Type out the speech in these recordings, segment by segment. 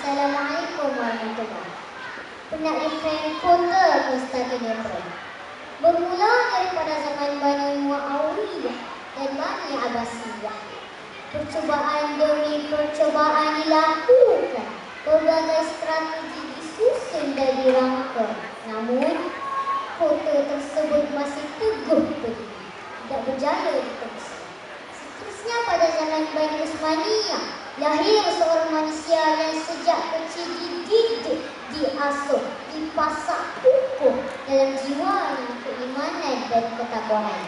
Assalamualaikum warahmatullahi wabarakatuh. Penaklifan kota Konstantinopel bermula daripada zaman Bani Muawiyah dan Bani Abbasiyah. Percubaan demi percubaan dilakukan, berbagai strategi disusun dan dirangka. Namun, kota tersebut masih teguh berdiri, tidak berjaya ditebus. Seterusnya pada zaman Bani Utsmaniyah, lahir seorang manusia yang sejak kecil dididik, diasuh, dipasak kukuh dalam jiwanya keimanan dan ketakwaan.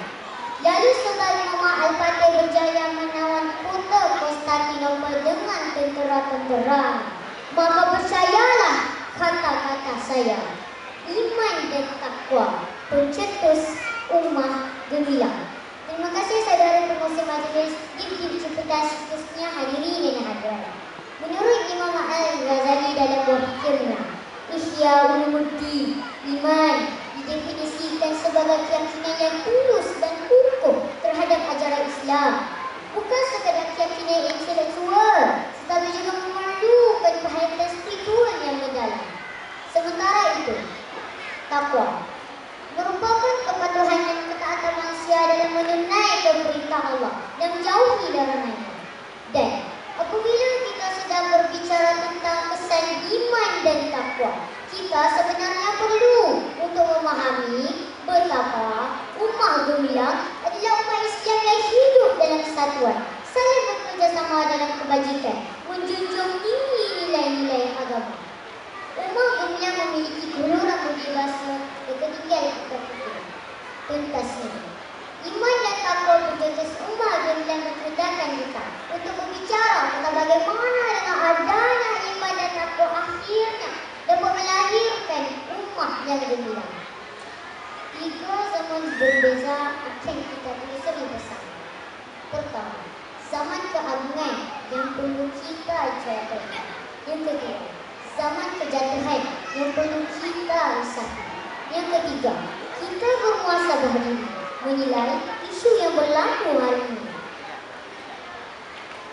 Lalu Sultan Muhammad Al-Fatih berjaya menawan kota Konstantinopel dengan tentera-tentera. Maka percayalah kata-kata saya, iman dan takwa pencetus ummah gemilang. Terima kasih saudara pengurusi majlis di jemputan seterusnya hadirin dan hadirat. Menurut Imam Al-Ghazali dalam buah fikirnya, Ihya Ulumuddin, iman didefinisikan sebagai keyakinan yang tulus dan utuh terhadap ajaran Islam. Bukan sekadar keyakinan intelektual, tetapi juga memerlukan perhatian spiritual yang mendalam. Sementara itu, takwa merupakan kepatuhan dan ketaatan manusia dalam menunaikan perintah Allah dan menjauhi larangannya. Dan apabila kita sedang berbicara tentang kesan iman dan takwa, kita sebenarnya perlu untuk memahami betapa ummah gemilang adalah ummah Islam yang hidup dalam kesatuan, saling bekerjasama dalam kebajikan, menjunjung tinggi nilai-nilai agama. Ummah gemilang memiliki gelorak budi bahasa dan ketinggian fikir. Tuntasnya, iman dan takwa pencetus ummah gemilang memudahkan kita untuk berbicara tentang bagaimana dengan adanya iman dan takwa akhirnya dapat melahirkan ummah yang gemilang. Tiga zaman berbeza akan kita telusuri bersama. Pertama, zaman keagungan yang perlu kita jaga. Yang kedua, zaman kejatuhan yang perlu kita risaukan. Yang ketiga, kita bermuasabah diri menilai isu yang berlaku hari ini.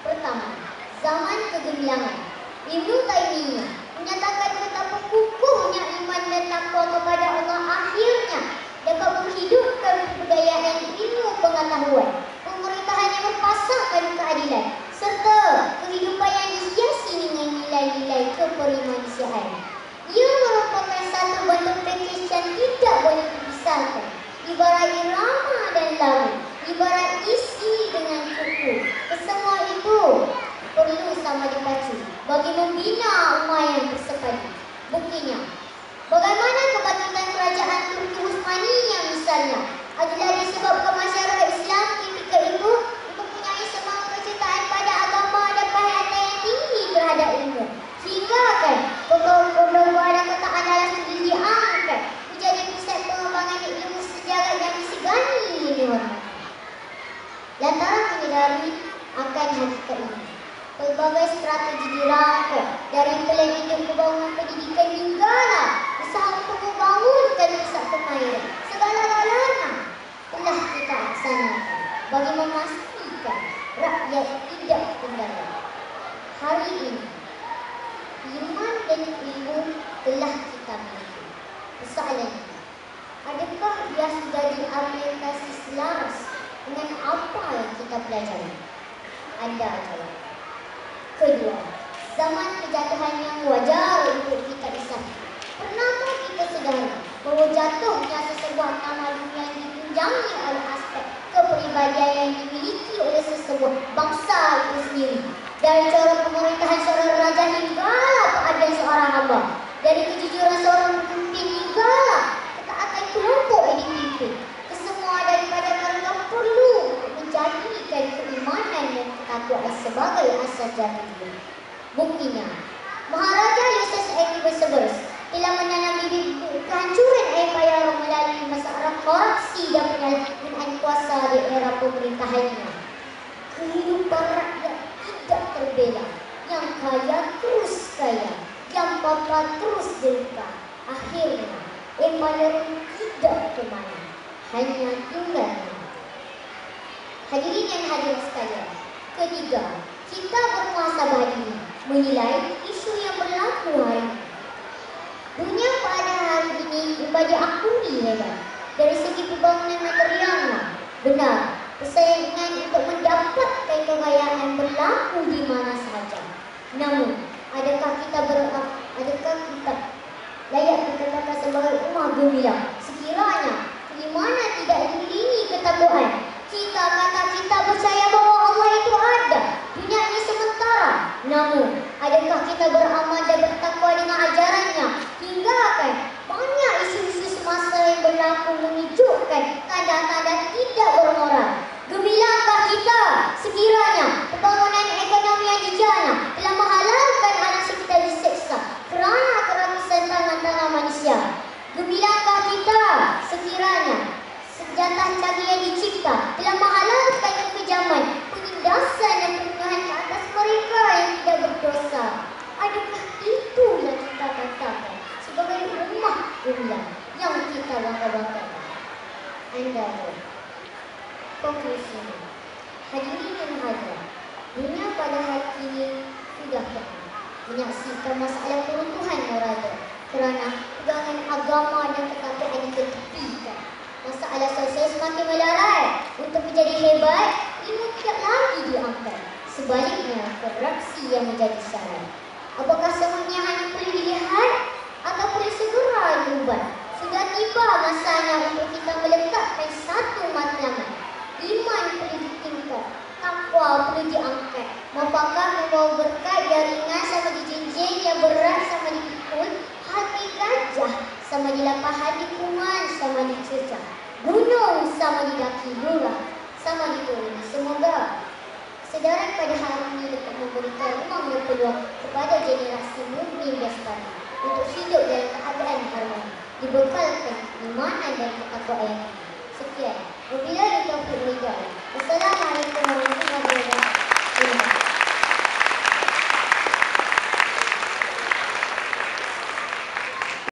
Pertama, zaman kegemilangan. Ibnu Taimiyah menyatakan betapa kukuhnya iman dan takwa kepada Allah akhirnya dapat menghidupkan kebudayaan ilmu pengetahuan, pemerintahan yang berpasangkan keadilan, serta kehidupan yang dihiasi dengan nilai-nilai keperimanusiaan. Ia merupakan satu bentuk praktis yang tidak boleh dipisahkan, ibarat irama dan lagu, ibarat isi dengan kuku. Kesemua itu perlu sama dipacu bagi membina ummah yang bersepadu. Buktinya, bagaimana kebangkitan kerajaan Turki Utsmaniyah misalnya adalah disebabkan masyarakat Islam ketika itu mempunyai semangat kecintaan pada agama dan perhatian yang tinggi terhadap ilmu. Sehingga pondok-pondok dan kota andalas itu diangkat menjadi pusat pengembangan ilmu sejarah yang disegani dihormati. Lantaran menyadari akan hakikat ini, pelbagai strategi dirangka, dari plan hidup pembangunan pendidikan hinggalah usaha untuk membangunkan pusat pengairan. Segala-galanya telah kita laksanakan bagi memastikan rakyat tidak ketinggalan. Hari ini, iman dan ilmu telah kita miliki. Persoalannya, adakah ia sudah diaplikasi selaras dengan apa yang kita pelajari? Anda jawab. Kedua, zaman kejatuhan yang wajar untuk kita isahkan. Pernahkah kita sedari bahawa jatuhnya sesebuah nama dunia yang ditunjangi oleh aspek kepribadian yang dimiliki oleh sesebuah bangsa itu sendiri? Dari cara pemerintahan seorang raja hinggalah keadaan seorang hamba, dari kejujuran seorang pemimpin hinggalah ketaatan kelompok yang dipimpin. Kesemua daripada mereka perlu menjadikan keimanan dan ketakwaan sebagai asas jati diri. Buktinya, Maharaja Yusuf Edward Severus telah menanam bibit kehancuran empayar melalui masalah korupsi dan penyalahgunaan kuasa di era pemerintahannya. Kehidupan rakyat tidak terbela, yang kaya terus kaya, yang papa terus derita. Akhirnya, empayar tidak kemana, hanya tinggal. Hadirin yang hadir sekalian, ketiga, kita bermuasabah diri menilai isu yang berlaku aku hari ini. Dunia pada hari ini bagi aku hebat. Dari segi pembangunan materialnya, benar, persaingan untuk mendapatkan kekayaan berlaku di mana sahaja. Namun, adakah kita layak dikatakan sebagai umat gemilang? Sekiranya di mana tidak diiringi ketakwaan, kita percaya bahwa Allah itu ada. Dunia ini sementara. Namun, adakah kita beramal dan bertakwa dengan ajarannya? Hingga kan banyak isu-isu semasa yang berlaku menunjukkan tanda-tanda tidak bermoral. Gemilangkah kita sekiranya pembangunan ekonomi yang dijana telah menghalalkan anak kita diseksa kerana kerakusan tangan-tangan manusia? Gemilangkah kita sekiranya senjata canggih yang dicipta telah menghalalkan kekejaman, penindasan dan pembunuhan ke atas mereka yang tidak berdosa? Adakah itu yang kita katakan sebagai ummah gemilang yang kita bangga-banggakan? Anda tahu. Konklusi, hadirin yang berbahagia, dunia pada hari ini sudah pernah menyaksikan masalah keruntuhan moral kerana pegangan agama dan ketakwaan diketepikan. Masalah sosial semakin melarat. Untuk menjadi hebat, ilmu tidak lagi diangkat. Sebaliknya, korupsi yang menjadi syarat. Apakah semuanya hanya perlu dilihat atau perlu segera diubah? Sudah tiba masanya untuk kita meletakkan satu matlamat. Iman perlu ditingkat, takwa perlu diangkat. Maupakah membawa berkat yang ringan sama dijinjing, yang berat sama dipikul, hati gajah sama dilapah, hati kuman sama dicercah, gunung sama didaki, lurah sama dituruni. Semoga kesedaran pada hari ini dapat memberikan ruang dan peluang kepada generasi mukmin bestari untuk hidup dalam keadaan harmoni, dibekalkan imanan dan ketakwaan. Sekian. Wabillahi taufiq wal hidayah. Wassalamualaikum.